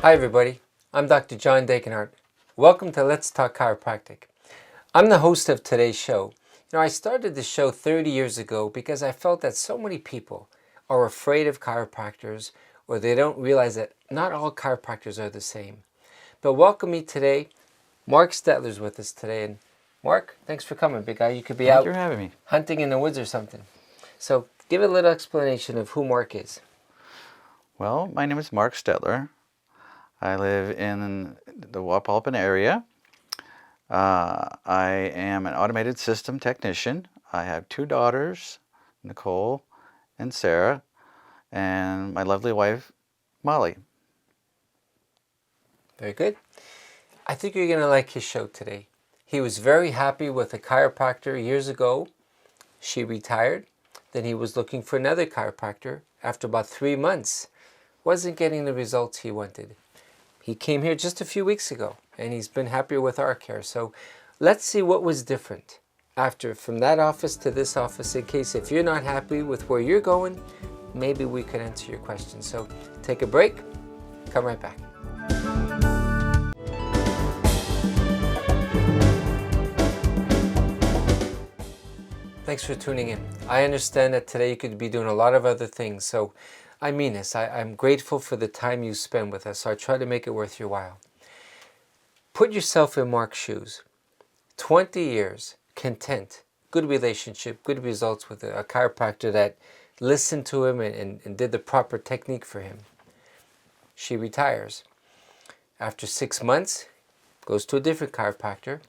Hi everybody, I'm Dr. John Dakenhart. Welcome to Let's Talk Chiropractic. I'm the host of today's show. I started the show 30 years ago because I felt that so many people are afraid of chiropractors, or they don't realize that not all chiropractors are the same. But welcome me today. Mark Stetler's with us today. And Mark, thanks for coming, big guy. You could be Thank you out for having me. hunting in the woods or something. So give a little explanation of who Mark is. Well, my name is Mark Stetler. I live in the Wapalpin area. I am an automated system technician. I have two daughters, Nicole and Sarah, and my lovely wife, Molly. Very good. I think you're going to like his show today. He was very happy with a chiropractor years ago. She retired. Then he was looking for another chiropractor. After about 3 months, wasn't getting the results he wanted. He came here just a few weeks ago, and he's been happier with our care. So let's see what was different from that office to this office, in case if you're not happy with where you're going, maybe we could answer your questions. So take a break, come right back. Thanks for tuning in. I understand that today you could be doing a lot of other things, so I mean this. I'm grateful for the time you spend with us, so I try to make it worth your while. Put yourself in Mark's shoes. 20 years, content, good relationship, good results with a chiropractor that listened to him and did the proper technique for him. She retires. After 6 months, goes to a different chiropractor,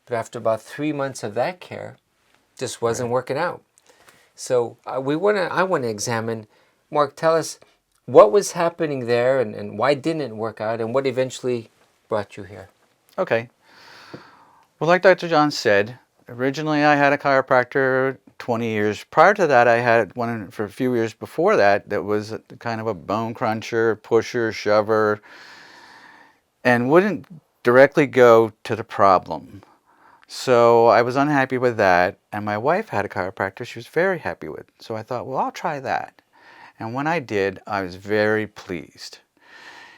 but after about 3 months of that care, just wasn't working out. So I want to examine, Mark, tell us what was happening there and why didn't it work out and what eventually brought you here. Okay. Well, like Dr. John said, originally I had a chiropractor 20 years. Prior to that, I had one for a few years before that was kind of a bone cruncher, pusher, shover, and wouldn't directly go to the problem. So I was unhappy with that, and my wife had a chiropractor she was very happy with. So I thought, well, I'll try that. And when I did, I was very pleased.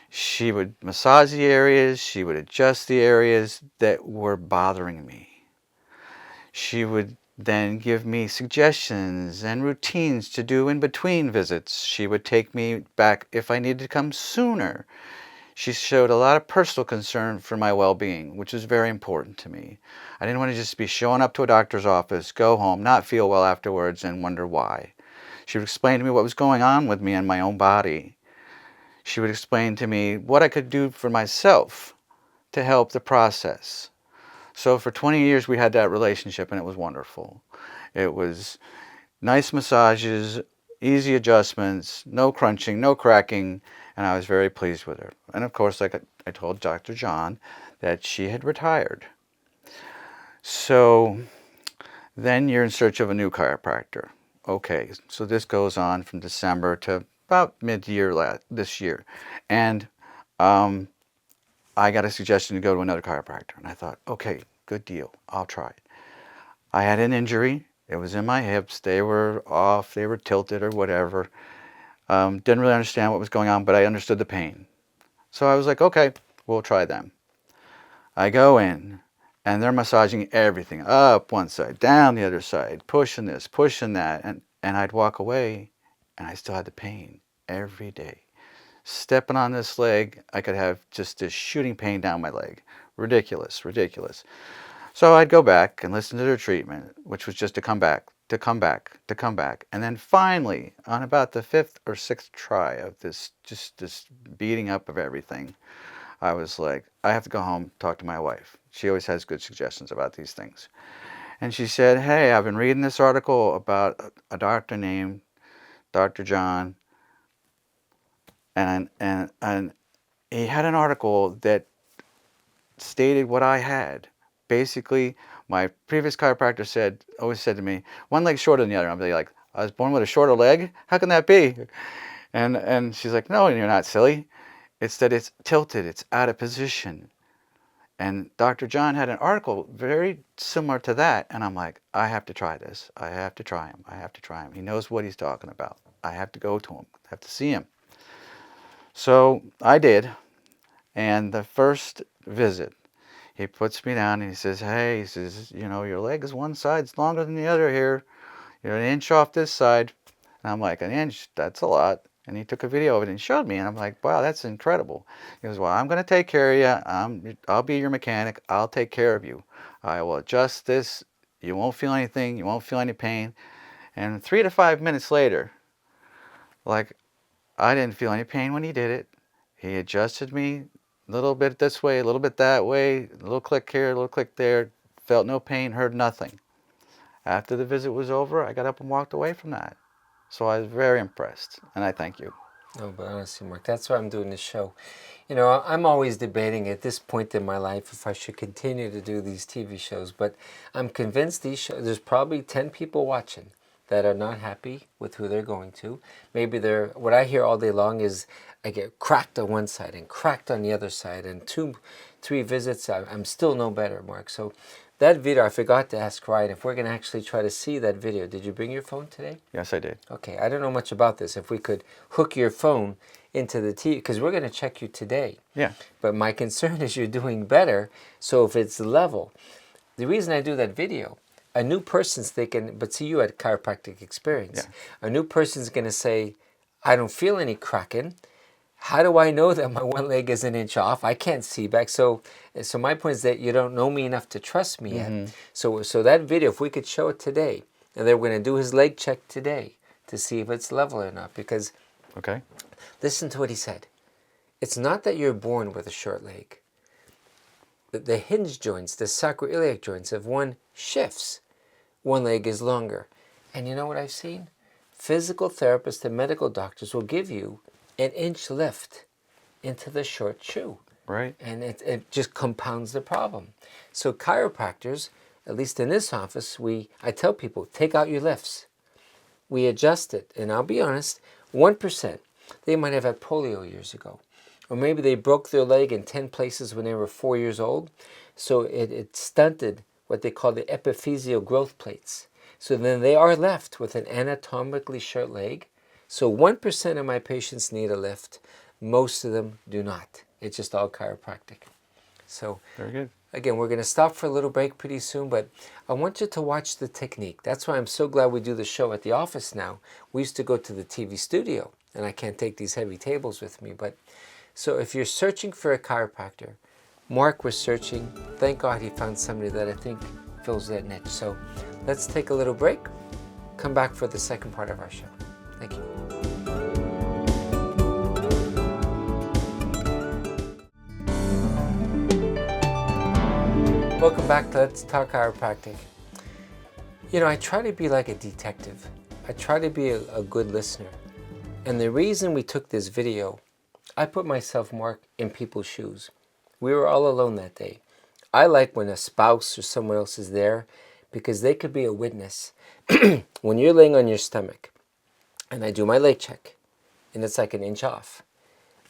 She would massage the areas, she would adjust the areas that were bothering me. She would then give me suggestions and routines to do in between visits. She would take me back if I needed to come sooner. She showed a lot of personal concern for my well-being, which was very important to me. I didn't want to just be showing up to a doctor's office, go home, not feel well afterwards, and wonder why. She would explain to me what was going on with me in my own body. She would explain to me what I could do for myself to help the process. So for 20 years we had that relationship, and it was wonderful. It was nice massages, easy adjustments, no crunching, no cracking, and I was very pleased with her. And of course, like I told Dr. John, that she had retired. So then you're in search of a new chiropractor. Okay, so this goes on from December to about mid-year this year. And I got a suggestion to go to another chiropractor. And I thought, okay, good deal, I'll try it. I had an injury. It was in my hips. They were off, they were tilted or whatever. Didn't really understand what was going on, but I understood the pain. So I was like, okay, we'll try them. I go in, and they're massaging everything, up one side, down the other side, pushing this, pushing that, and I'd walk away, and I still had the pain every day. Stepping on this leg, I could have just this shooting pain down my leg. Ridiculous, ridiculous. So I'd go back and listen to their treatment, which was just to come back, to come back, to come back. And then finally, on about the 5th or 6th try of this beating up of everything, I was like, I have to go home, talk to my wife. She always has good suggestions about these things. And she said, hey, I've been reading this article about a doctor named Dr. John, and he had an article that stated what I had. Basically, my previous chiropractor always said to me, one leg's shorter than the other. I'd be like, I was born with a shorter leg? How can that be? And she's like, no, you're not silly. It's that it's tilted, it's out of position. And Dr. John had an article very similar to that, and I'm like, I have to try this. I have to try him. I have to try him. He knows what he's talking about. I have to go to him. I have to see him. So I did, And the first visit, he puts me down and he says, "Hey," he says, "your leg is one side's longer than the other here. You're an inch off this side." And I'm like, "An inch? That's a lot." And he took a video of it and showed me, and I'm like, "Wow, that's incredible." He goes, "Well, I'm going to take care of you. I'll be your mechanic. I'll take care of you. I will adjust this. You won't feel anything. You won't feel any pain." And 3 to 5 minutes later, like, I didn't feel any pain when he did it. He adjusted me a little bit this way, a little bit that way, a little click here, a little click there. Felt no pain, heard nothing. After the visit was over, I got up and walked away from that. So I was very impressed, and I thank you. No, but honestly, Mark, that's why I'm doing this show. You know, I'm always debating at this point in my life if I should continue to do these TV shows, but I'm convinced these shows, there's probably 10 people watching that are not happy with who they're going to. Maybe what I hear all day long is I get cracked on one side and cracked on the other side, and 2, 3 visits, I'm still no better, Mark. So that video, I forgot to ask Ryan if we're going to actually try to see that video. Did you bring your phone today? Yes, I did. Okay, I don't know much about this. If we could hook your phone into the TV, because we're going to check you today. Yeah. But my concern is you're doing better, so if it's level. The reason I do that video, a new person's thinking, but see, you had chiropractic experience. Yeah. A new person's going to say, I don't feel any cracking. How do I know that my one leg is an inch off? I can't see back. So my point is that you don't know me enough to trust me yet. So that video, if we could show it today, and then we're going to do his leg check today to see if it's level or not. Because Okay. listen to what he said. It's not that you're born with a short leg. The hinge joints, the sacroiliac joints, if one shifts, one leg is longer. And you know what I've seen? Physical therapists and medical doctors will give you an inch lift into the short shoe. Right. And it just compounds the problem. So chiropractors, at least in this office, I tell people, take out your lifts. We adjust it. And I'll be honest, 1%, they might have had polio years ago. Or maybe they broke their leg in 10 places when they were 4 years old. So it stunted what they call the epiphyseal growth plates. So then they are left with an anatomically short leg. So 1% of my patients need a lift. Most of them do not. It's just all chiropractic. So Very good. again, we're going to stop for a little break pretty soon, but I want you to watch the technique. That's why I'm so glad we do the show at the office now. We used to go to the TV studio, and I can't take these heavy tables with me. But so if you're searching for a chiropractor, Mark was searching. Thank God he found somebody that I think fills that niche. So let's take a little break. Come back for the second part of our show. Thank you. Welcome back to Let's Talk Chiropractic. You know, I try to be like a detective. I try to be a good listener. And the reason we took this video, I put myself, Mark, in people's shoes. We were all alone that day. I like when a spouse or someone else is there because they could be a witness. When you're laying on your stomach and I do my leg check and it's like an inch off,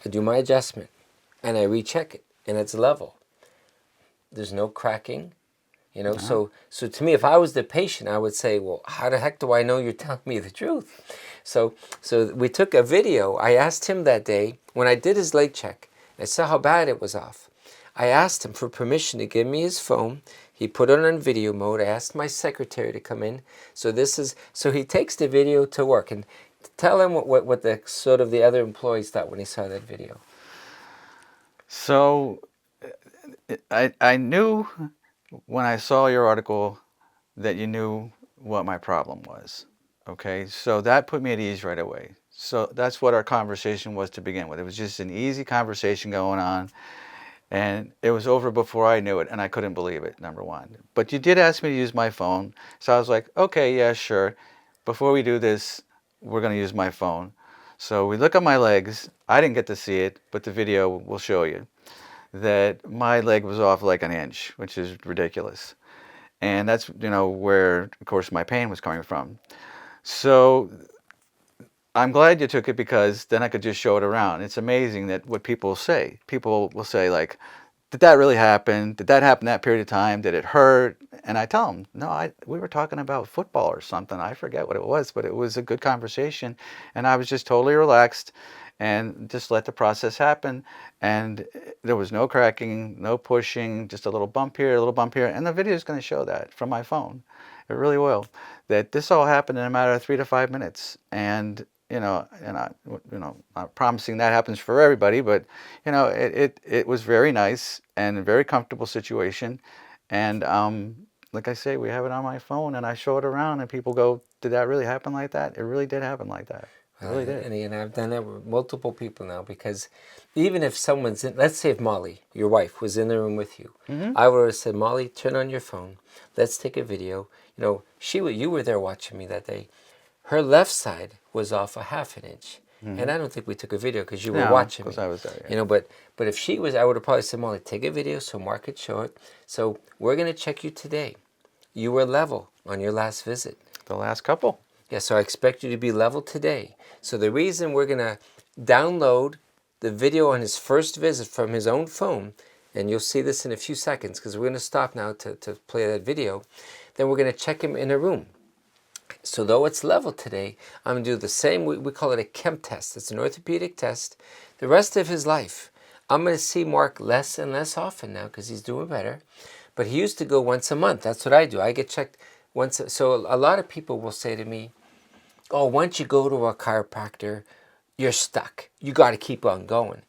I do my adjustment and I recheck it and it's level. There's no cracking, you know. So to me, if I was the patient, I would say, well, how the heck do I know you're telling me the truth? So we took a video. I asked him that day, when I did his leg check, I saw how bad it was off. I asked him for permission to give me his phone. He put it on video mode. I asked my secretary to come in. So he takes the video to work. And tell him what the sort of the other employees thought when he saw that video. So I knew when I saw your article that you knew what my problem was. Okay, so that put me at ease right away. So that's what our conversation was to begin with. It was just an easy conversation going on, and it was over before I knew it, and I couldn't believe it, number one. But you did ask me to use my phone, so I was like, okay, yeah, sure. Before we do this, we're going to use my phone. So we look at my legs. I didn't get to see it, but the video will show you that my leg was off like an inch, which is ridiculous. And that's, where, of course, my pain was coming from. So I'm glad you took it because then I could just show it around. It's amazing that what people say. People will say, like, did that really happen? Did that happen that period of time? Did it hurt? And I tell them, no, we were talking about football or something. I forget what it was, but it was a good conversation. And I was just totally relaxed. and just let the process happen. And there was no cracking, no pushing, just a little bump here, a little bump here. And the video is going to show that from my phone. It really will. That this all happened in a matter of 3 to 5 minutes. And not promising that happens for everybody, but it was very nice and a very comfortable situation. And like I say, we have it on my phone, and I show it around, and people go, "Did that really happen like that?" It really did happen like that. It really did. And I've done that with multiple people now, because even if someone's in, let's say if Molly, your wife, was in the room with you, I would have said, Molly, turn on your phone. Let's take a video. You were there watching me that day. Her left side was off a half an inch. And I don't think we took a video because you were watching me. Because I was there. Yeah. But if she was, I would have probably said, Molly, take a video so Mark could show it. So we're going to check you today. You were level on your last visit. The last couple. Yeah, so I expect you to be level today. So the reason we're going to download the video on his first visit from his own phone, and you'll see this in a few seconds because we're going to stop now to play that video, then we're going to check him in a room. So though it's level today, I'm going to do the same, we call it a chem test. It's an orthopedic test. The rest of his life, I'm going to see Mark less and less often now because he's doing better. But he used to go once a month. That's what I do. I get checked once. So a lot of people will say to me, oh, once you go to a chiropractor, you're stuck. You got to keep on going.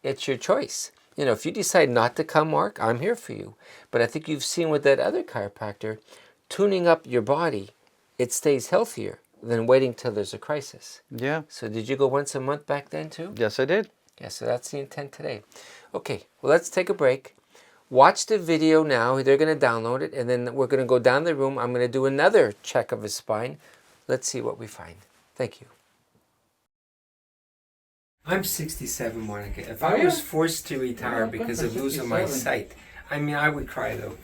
It's your choice. If you decide not to come, Mark, I'm here for you. But I think you've seen with that other chiropractor, tuning up your body, it stays healthier than waiting till there's a crisis. Yeah. So did you go once a month back then too? Yes, I did. Yeah, so that's the intent today. Okay, well, let's take a break. Watch the video now. They're going to download it, and then we're going to go down the room. I'm going to do another check of his spine. Let's see what we find. Thank you. I'm 67, Monica. If I was forced to retire because of losing my sight, I would cry though.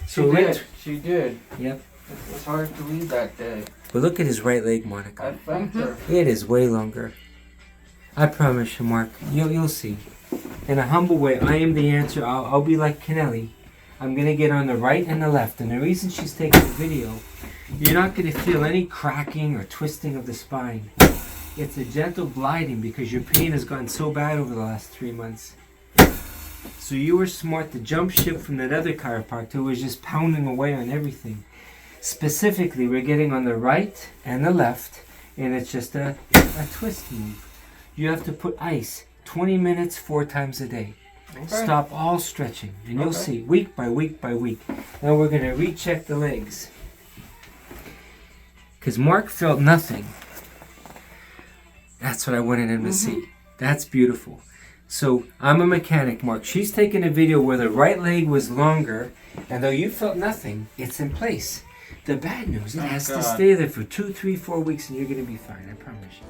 She did. Yep. It was hard to leave that day. But look at his right leg, Monica. I thanked her. It is way longer. I promise you, Mark. You'll see. In a humble way, I am the answer. I'll be like Kennelly. I'm going to get on the right and the left. And the reason she's taking the video, you're not going to feel any cracking or twisting of the spine. It's a gentle gliding because your pain has gotten so bad over the last 3 months. So you were smart to jump ship from that other chiropractor who was just pounding away on everything. Specifically, we're getting on the right and the left, and it's just a twist move. You have to put ice 20 minutes 4 times a day. Okay. Stop all stretching, and you'll see week by week by week. Now we're going to recheck the legs. Because Mark felt nothing. That's what I wanted him to see. That's beautiful. So I'm a mechanic, Mark. She's taking a video where the right leg was longer, and though you felt nothing, it's in place. The bad news, it has to stay there for 2, 3, 4 weeks, and you're going to be fine, I promise you.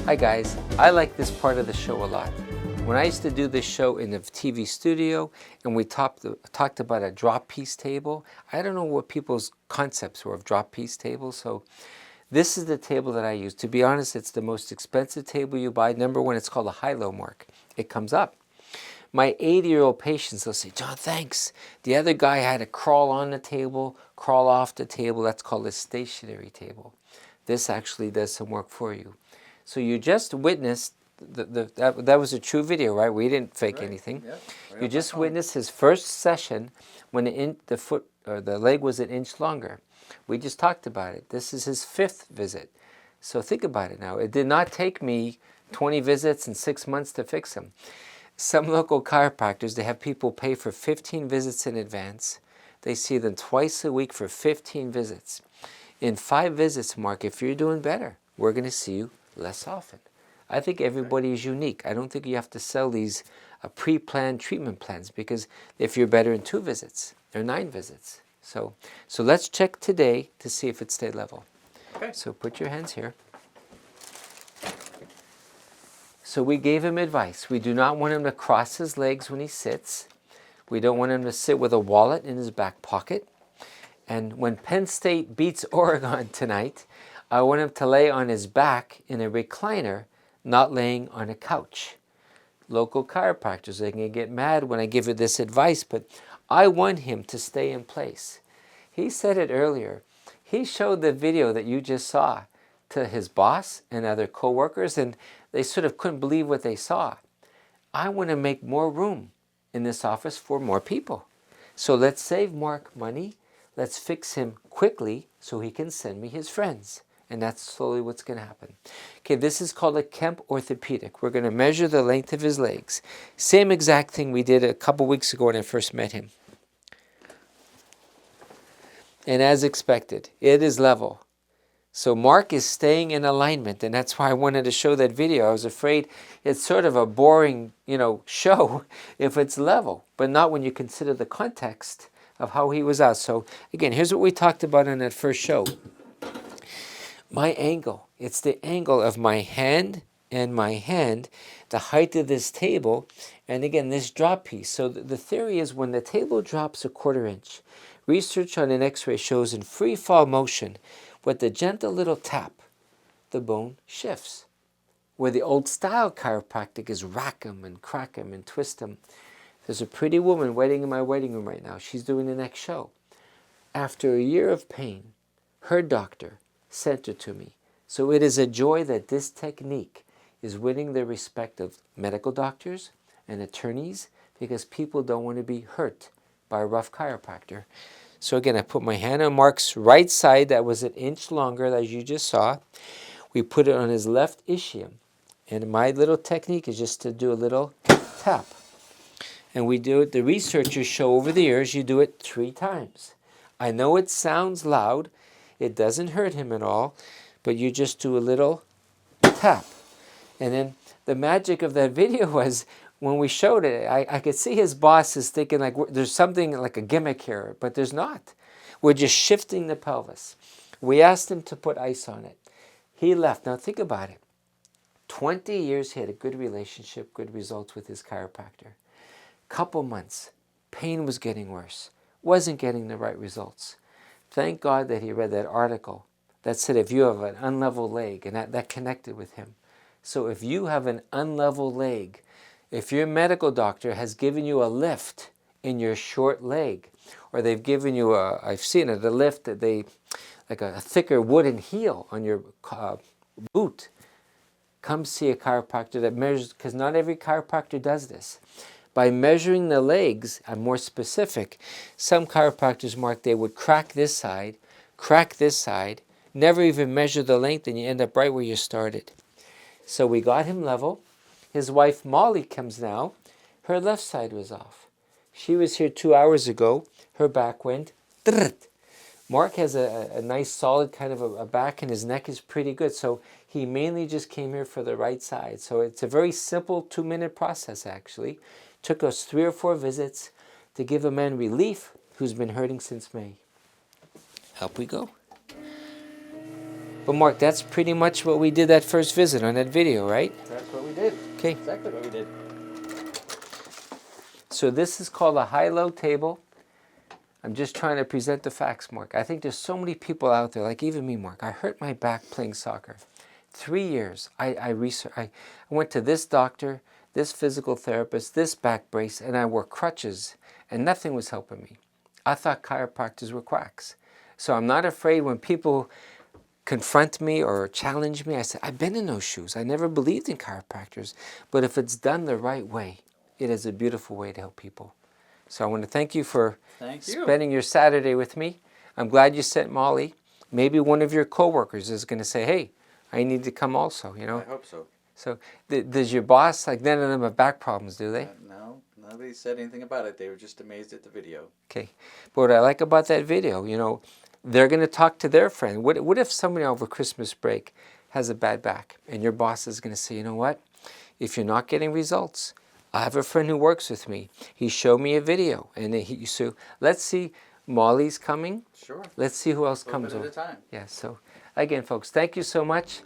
Hi guys, I like this part of the show a lot. When I used to do this show in the TV studio and we talked about a drop piece table, I don't know what people's concepts were of drop piece tables, so this is the table that I use. To be honest, it's the most expensive table you buy. Number one, it's called a high-low, Mark. It comes up. My 80-year-old patients, they'll say, John, thanks. The other guy had to crawl on the table, crawl off the table. That's called a stationary table. This actually does some work for you. So you just witnessed, that was a true video, right? We didn't fake anything. Yeah, you just witnessed his first session when the leg was an inch longer. We just talked about it. This is his 5th visit. So think about it now. It did not take me 20 visits and 6 months to fix him. Some local chiropractors, they have people pay for 15 visits in advance. They see them twice a week for 15 visits. In 5 visits, Mark, if you're doing better, we're going to see you less often. I think everybody is unique. I don't think you have to sell these pre-planned treatment plans because if you're better in 2 visits or 9 visits. So let's check today to see if it stayed level. Okay. So put your hands here. So we gave him advice. We do not want him to cross his legs when he sits. We don't want him to sit with a wallet in his back pocket. And when Penn State beats Oregon tonight, I want him to lay on his back in a recliner, not laying on a couch. local chiropractors. They can get mad when I give you this advice, but I want him to stay in place. He said it earlier. He showed the video that you just saw to his boss and other coworkers, and they sort of couldn't believe what they saw. I want to make more room in this office for more people. So let's save Mark money. Let's fix him quickly so he can send me his friends. And that's slowly what's going to happen. Okay, this is called a Kemp orthopedic. We're going to measure the length of his legs. Same exact thing we did a couple weeks ago when I first met him. And as expected, it is level. So Mark is staying in alignment, and that's why I wanted to show that video. I was afraid it's sort of a boring, show if it's level, but not when you consider the context of how he was out. So again, here's what we talked about in that first show. My angle, it's the angle of my hand and my hand, the height of this table, and again, this drop piece. So the theory is when the table drops a 1/4 inch, research on an x-ray shows in free fall motion, with a gentle little tap, the bone shifts. Where the old style chiropractic is rack 'em and crack 'em and twist 'em. There's a pretty woman waiting in my waiting room right now. She's doing the next show. After a year of pain, her doctor sent her to me. So it is a joy that this technique is winning the respect of medical doctors and attorneys, because people don't want to be hurt by a rough chiropractor. So again, I put my hand on Mark's right side. That was an inch longer, as you just saw. We put it on his left ischium. And my little technique is just to do a little tap. And we do it, the researchers show over the years, you do it 3 times. I know it sounds loud. It doesn't hurt him at all. But you just do a little tap. And then the magic of that video was, when we showed it, I could see his boss is thinking like there's something like a gimmick here, but there's not. We're just shifting the pelvis. We asked him to put ice on it. He left. Now think about it. 20 years he had a good relationship, good results with his chiropractor. Couple months, pain was getting worse. Wasn't getting the right results. Thank God that he read that article that said if you have an unlevel leg, and that connected with him. So if you have an unlevel leg, if your medical doctor has given you a lift in your short leg, or they've given you I've seen it, a lift that like a thicker wooden heel on your boot, come see a chiropractor that measures, because not every chiropractor does this. By measuring the legs, I'm more specific. Some chiropractors, Mark, they would crack this side, never even measure the length, and you end up right where you started. So we got him level. His wife, Molly, comes now. Her left side was off. She was here 2 hours ago. Her back went. Mark has a nice solid kind of a back, and his neck is pretty good. So he mainly just came here for the right side. So it's a very simple 2-minute process, actually. Took us 3 or 4 visits to give a man relief who's been hurting since May. Up we go. But Mark, that's pretty much what we did that first visit on that video, right? That's what we did. Okay. Exactly what we did. So this is called a high-low table. I'm just trying to present the facts, Mark. I think there's so many people out there, like even me, Mark. I hurt my back playing soccer. 3 years. I went to this doctor, this physical therapist, this back brace, and I wore crutches, and nothing was helping me. I thought chiropractors were quacks. So I'm not afraid when people confront me or challenge me. I say, I've been in those shoes. I never believed in chiropractors. But if it's done the right way, it is a beautiful way to help people. So I want to thank you for spending your Saturday with me. I'm glad you sent Molly. Maybe one of your coworkers is going to say, hey, I need to come also, I hope so. So does your boss, like none of them have back problems, do they? No, nobody said anything about it. They were just amazed at the video. Okay. But what I like about that video, they're going to talk to their friend. What if somebody over Christmas break has a bad back, and your boss is going to say, you know what? If you're not getting results, I have a friend who works with me. He showed me a video. So let's see, Molly's coming. Sure. Let's see who else comes over. over. At a time. Yeah, so again, folks, thank you so much.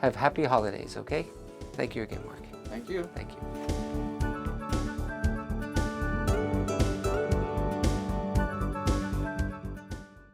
Have happy holidays, okay? Thank you again, Mark. Thank you. Thank you.